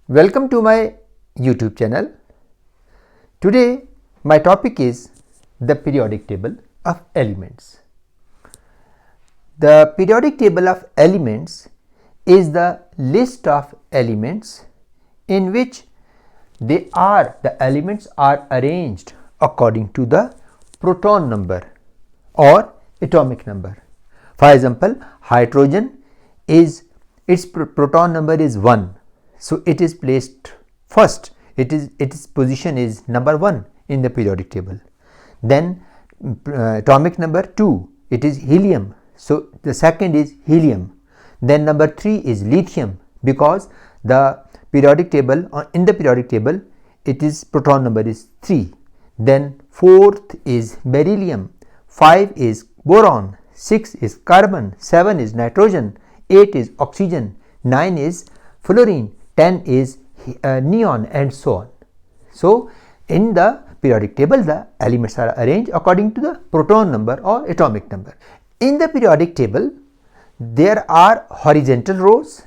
Welcome to my YouTube channel. Today my topic is the periodic table of elements. The periodic table of elements is the list of elements in which the elements are arranged according to the proton number or atomic number. For example, hydrogen is its proton number is 1. So it is placed first, its position is number 1 in the periodic table. Then atomic number 2, it is helium, so the second is helium. Then number 3 is lithium, because the periodic table, in the periodic table it is proton number is 3. Then fourth is beryllium, 5 is boron, 6 is carbon, 7 is nitrogen, 8 is oxygen, 9 is fluorine, 10 is neon, and so on. So in the periodic table the elements are arranged according to the proton number or atomic number. In the periodic table there are horizontal rows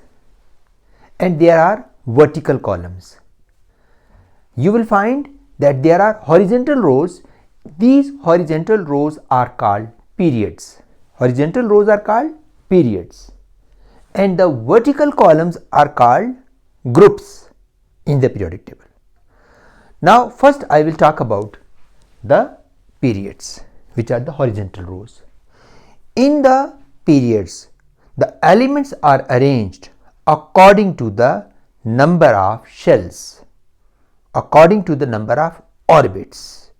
and there are vertical columns. You will find that there are horizontal rows. These horizontal rows are called periods. Horizontal rows are called periods, and the vertical columns are called groups in the periodic table. Now first I will talk about the periods, which are the horizontal rows. In the periods the elements are arranged according to the number of shells, according to the number of orbits.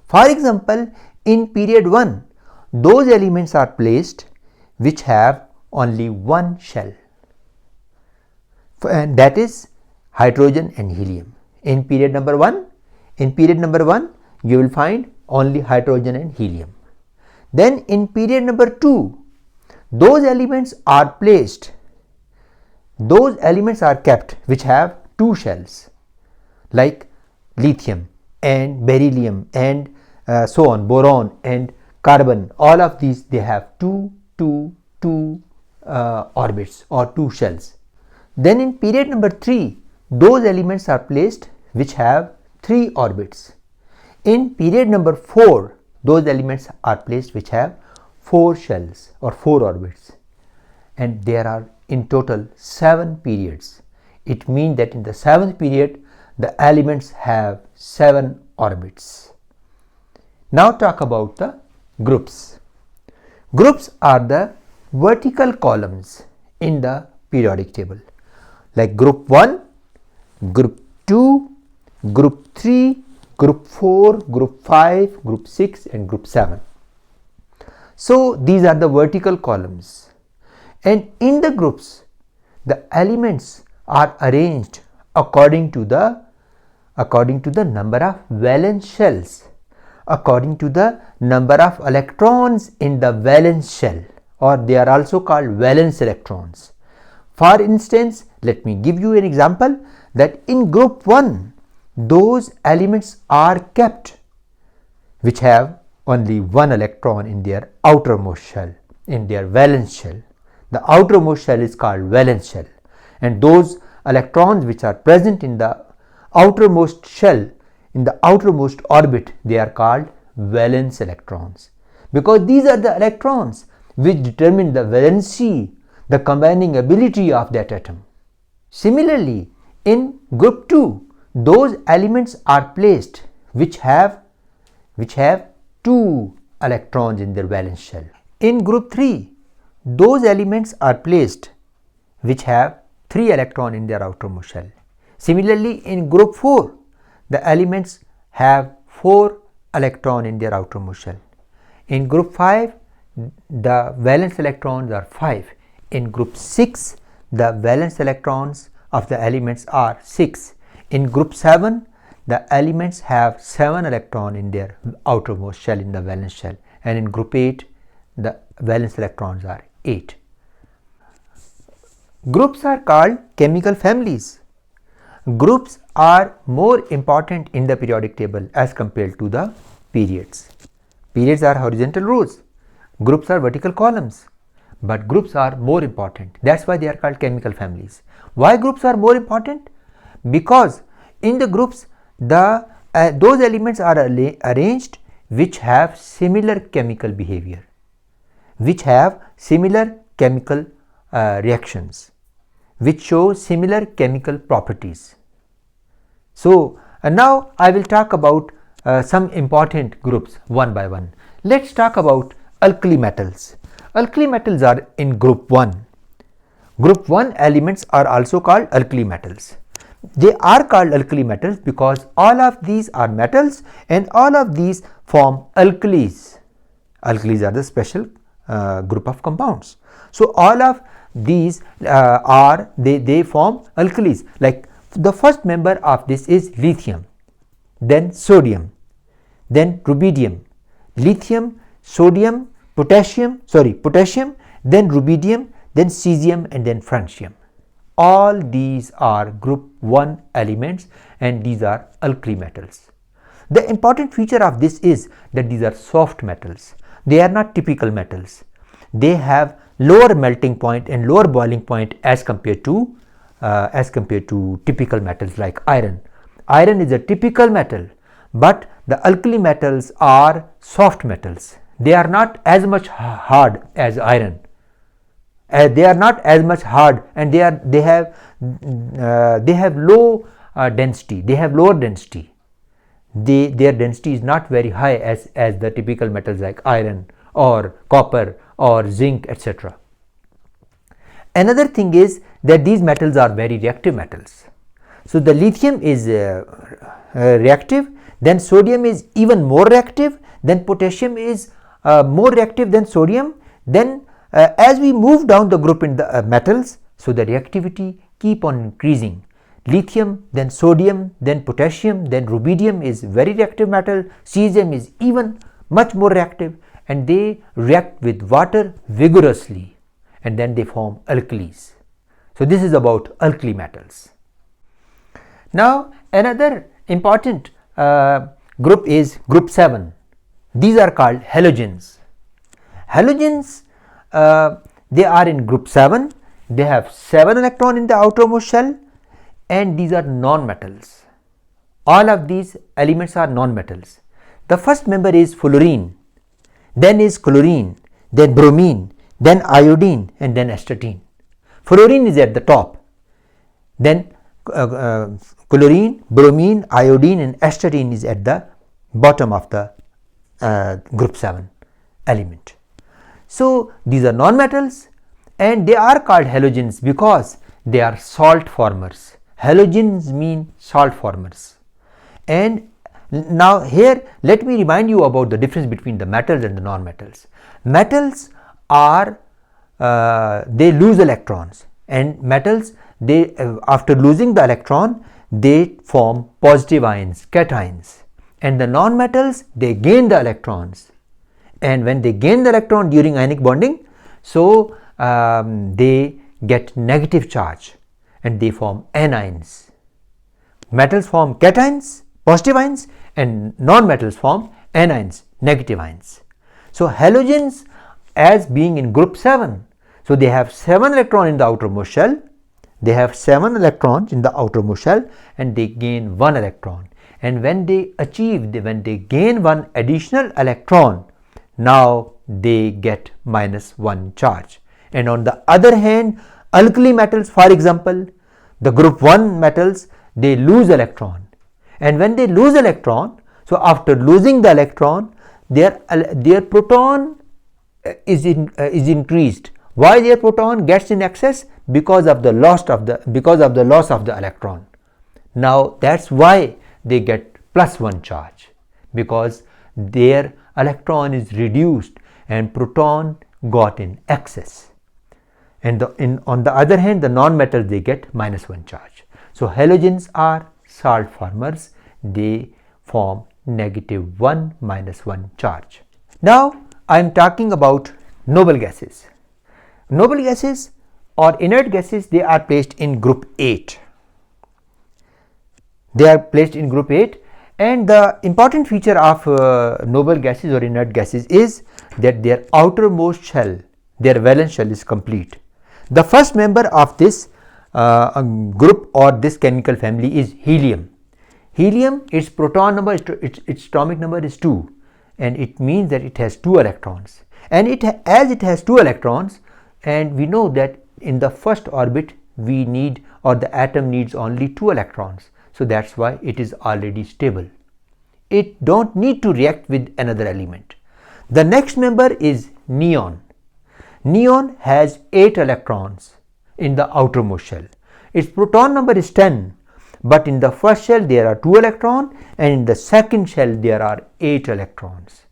For example, in period 1 those elements are placed which have only one shell, and that is hydrogen and helium. In period number 1 you will find only hydrogen and helium. Then in period number 2 those elements are placed, those elements are kept which have two shells, like lithium and beryllium and so on, boron and carbon. All of these, they have two orbits or two shells. Then in period number 3 those elements are placed which have 3 orbits. In period number 4 those elements are placed which have 4 shells or 4 orbits, and there are in total 7 periods. It means that in the 7th period the elements have 7 orbits. Now talk about the groups. Groups are the vertical columns in the periodic table, like group 1, group 2, group 3, group 4, group 5, group 6 and group 7. So these are the vertical columns, and in the groups the elements are arranged according to the number of valence shells, according to the number of electrons in the valence shell, or they are also called valence electrons. For instance, let me give you an example that in group 1 those elements are kept which have only one electron in their outermost shell, in their valence shell. The outermost shell is called valence shell, and those electrons which are present in the outermost shell, in the outermost orbit, they are called valence electrons, because these are the electrons which determine the valency, the combining ability of that atom. Similarly, in group 2 those elements are placed which have 2 electrons in their valence shell. In group 3 those elements are placed which have 3 electrons in their outermost shell. Similarly, in group 4 the elements have 4 electrons in their outermost shell. In group 5 the valence electrons are 5. In group 6 the valence electrons of the elements are 6. In group 7 the elements have 7 electrons in their outermost shell, in the valence shell, and in group 8 the valence electrons are 8. Groups are called chemical families. Groups are more important in the periodic table as compared to the periods. Periods are horizontal rows, groups are vertical columns, but groups are more important. That's why they are called chemical families. Why groups are more important? Because in the groups those elements are arranged which have similar chemical behavior, which have similar chemical reactions, which show similar chemical properties. So now I will talk about some important groups one by one. Let's talk about alkali metals. Alkali metals are in group 1. Group 1 elements are also called alkali metals. They are called alkali metals because all of these are metals and all of these form alkalis. Alkalis are the special group of compounds. So all of these they form alkalis. Like the first member of this is lithium, then sodium, then rubidium, lithium, sodium, potassium, then rubidium, then cesium, and then francium. All these are group 1 elements and these are alkali metals. The important feature of this is that these are soft metals. They are not typical metals. They have lower melting point and lower boiling point as compared to typical metals like iron. Iron is a typical metal, but the alkali metals are soft metals. They are not as much hard as iron. They are not as much hard, and they have low density. They have lower density. Their density is not very high as the typical metals like iron or copper or zinc, etc. Another thing is that these metals are very reactive metals. So the lithium is reactive, then sodium is even more reactive, then potassium is more reactive than sodium. Then as we move down the group in the metals, so the reactivity keep on increasing. Lithium, then sodium, then potassium, then rubidium is very reactive metal, cesium is even much more reactive, and they react with water vigorously and then they form alkalis. So this is about alkali metals. Now another important group is group 7. These are called halogens. Halogens, they are in group 7. They have 7 electrons in the outermost shell, and these are non-metals. All of these elements are non-metals. The first member is fluorine, then is chlorine, then bromine, then iodine, and then astatine. Fluorine is at the top, then chlorine, bromine, iodine, and astatine is at the bottom of the group 7 element. So these are non-metals and they are called halogens because they are salt formers. Halogens mean salt formers. And now here let me remind you about the difference between the metals and the non-metals. Metals are they lose electrons, and metals, they after losing the electron they form positive ions, cations, and the non-metals, they gain the electrons, and when they gain the electron during ionic bonding, so they get negative charge and they form anions. Metals form cations, positive ions, and non-metals form anions, negative ions. So halogens, as being in group 7, so they have 7 electrons in the outermost shell, they have 7 electrons in the outermost shell and they gain 1 electron, and when they gain 1 additional electron, now they get -1 charge. And on the other hand, alkali metals, for example, the group 1 metals, they lose electron, and when they lose electron, so after losing the electron, their proton is increased. Why their proton gets in excess? Because of the loss of the electron. Now that's why they get +1 charge, because their electron is reduced and proton got in excess. And on the other hand, the non-metals, they get -1 charge. So halogens are salt formers. They form -1 -1 charge. Now I am talking about noble gases. Noble gases or inert gases, they are placed in group 8. They are placed in group 8, and the important feature of noble gases or inert gases is that their outermost shell, their valence shell, is complete. The first member of this group or this chemical family is helium. Helium, its proton number, its atomic number is 2, and it means that it has 2 electrons. And as it has 2 electrons, and we know that in the first orbit we need, or the atom needs, only 2 electrons. So that's why it is already stable. It don't need to react with another element. The next member is neon. Neon has 8 electrons in the outermost shell. Its proton number is 10, but in the first shell there are 2 electrons, and in the second shell there are 8 electrons.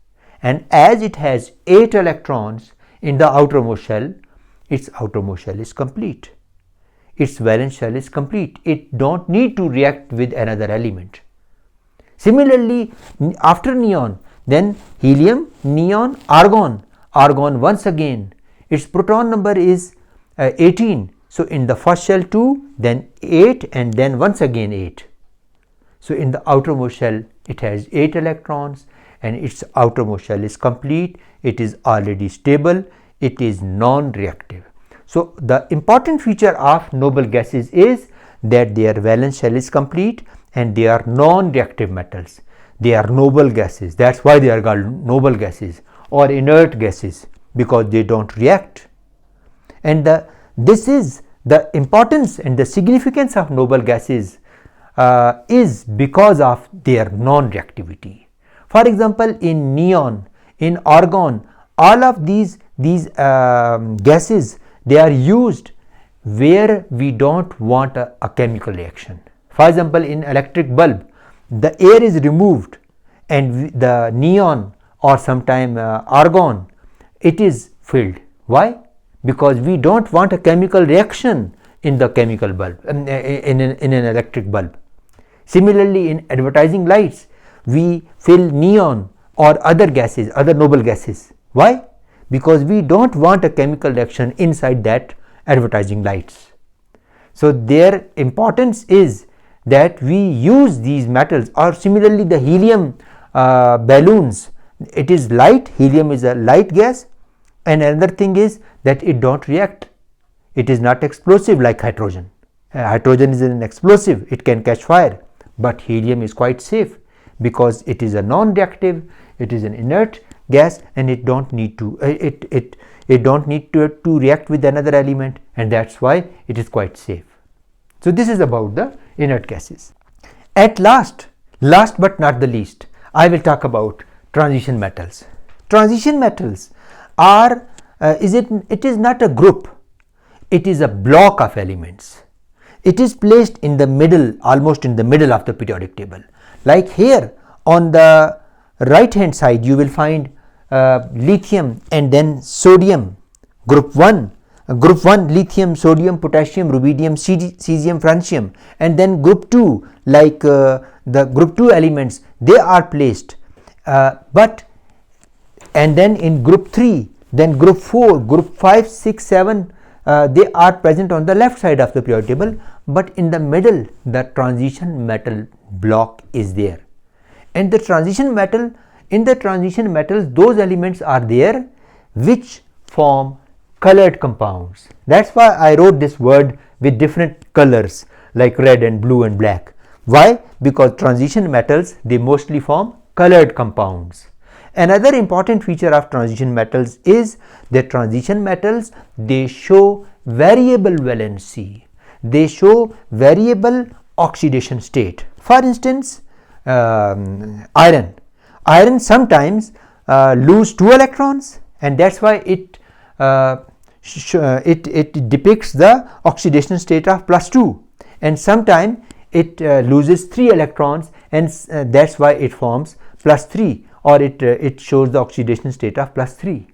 And as it has 8 electrons in the outermost shell, its outermost shell is complete. Its valence shell is complete. It don't need to react with another element. Similarly, after neon, then helium, neon, argon. Argon once again, its proton number is 18. So in the first shell 2, then 8, and then once again 8. So in the outermost shell it has 8 electrons, and its outermost shell is complete. It is already stable. It is non-reactive. So the important feature of noble gases is that their valence shell is complete and they are non-reactive metals. They are noble gases. That's why they are called noble gases or inert gases, because they don't react. And this is the importance and the significance of noble gases is because of their non-reactivity. For example, in neon, in argon, all of these gases, they are used where we don't want a chemical reaction. For example, in electric bulb, the air is removed and the neon or sometime argon, it is filled. Why? Because we don't want a chemical reaction in the chemical bulb, in an electric bulb. Similarly, in advertising lights, we fill neon or other gases, other noble gases. Why? Because we don't want a chemical reaction inside that advertising lights. So their importance is that we use these metals. Or similarly, the helium balloons, it is light. Helium is a light gas, and another thing is that it don't react. It is not explosive like hydrogen. Hydrogen is an explosive, it can catch fire, but helium is quite safe because it is a non-reactive, it is an inert gas, and it don't need to to react with another element, and that's why it is quite safe. So this is about the inert gases. At last but not the least, I will talk about transition metals. Transition metals are it is not a group, it is a block of elements. It is placed in the middle, almost in the middle of the periodic table. Like here on the right hand side you will find lithium and then sodium, group 1, lithium, sodium, potassium, rubidium, cesium, francium, and then group 2, like the group 2 elements, they are placed, and then in group 3, then group 4, group 5, 6, 7, they are present on the left side of the periodic table, but in the middle the transition metal block is there. And the transition metal, in the transition metals, those elements are there which form colored compounds. That's why I wrote this word with different colors like red and blue and black. Why? Because transition metals, they mostly form colored compounds. Another important feature of transition metals is that transition metals, they show variable valency. They show variable oxidation state. For instance, iron sometimes lose 2 electrons, and that's why it depicts the oxidation state of +2, and sometimes it loses 3 electrons, and that's why it forms +3, or it shows the oxidation state of +3.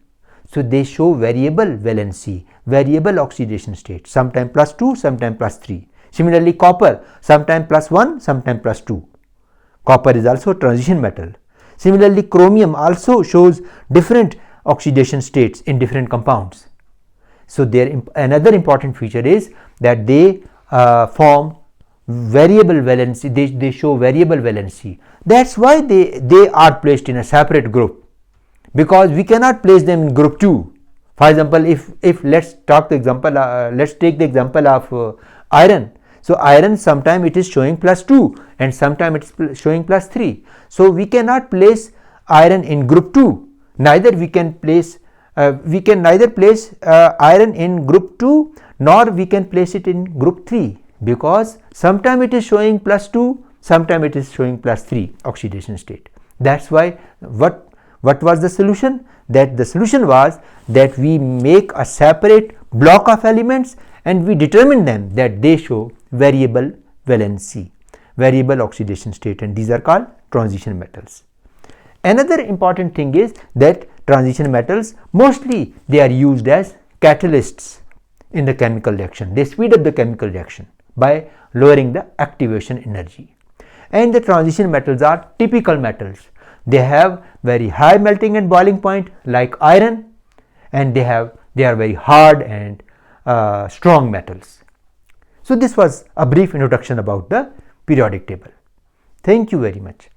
So they show variable valency, variable oxidation state, sometimes +2, sometimes +3. Similarly, copper, sometimes +1, sometimes +2. Copper is also a transition metal. Similarly, chromium also shows different oxidation states in different compounds. So another important feature is that they form variable valency, they show variable valency. That's why they are placed in a separate group, because we cannot place them in group 2. For example, if let's take the example of iron. So iron sometime it is showing +2 and sometime it is showing +3. So we cannot place iron in group 2. Neither we can place iron in group 2 nor we can place it in group 3, because sometime it is showing +2, sometime it is showing +3 oxidation state. That's why what was the solution? That the solution was that we make a separate block of elements and we determine them that they show variable valency, variable oxidation state, and these are called transition metals. Another important thing is that transition metals mostly they are used as catalysts in the chemical reaction. They speed up the chemical reaction by lowering the activation energy. And the transition metals are typical metals. They have very high melting and boiling point like iron, and they are very hard and strong metals. So this was a brief introduction about the periodic table. Thank you very much.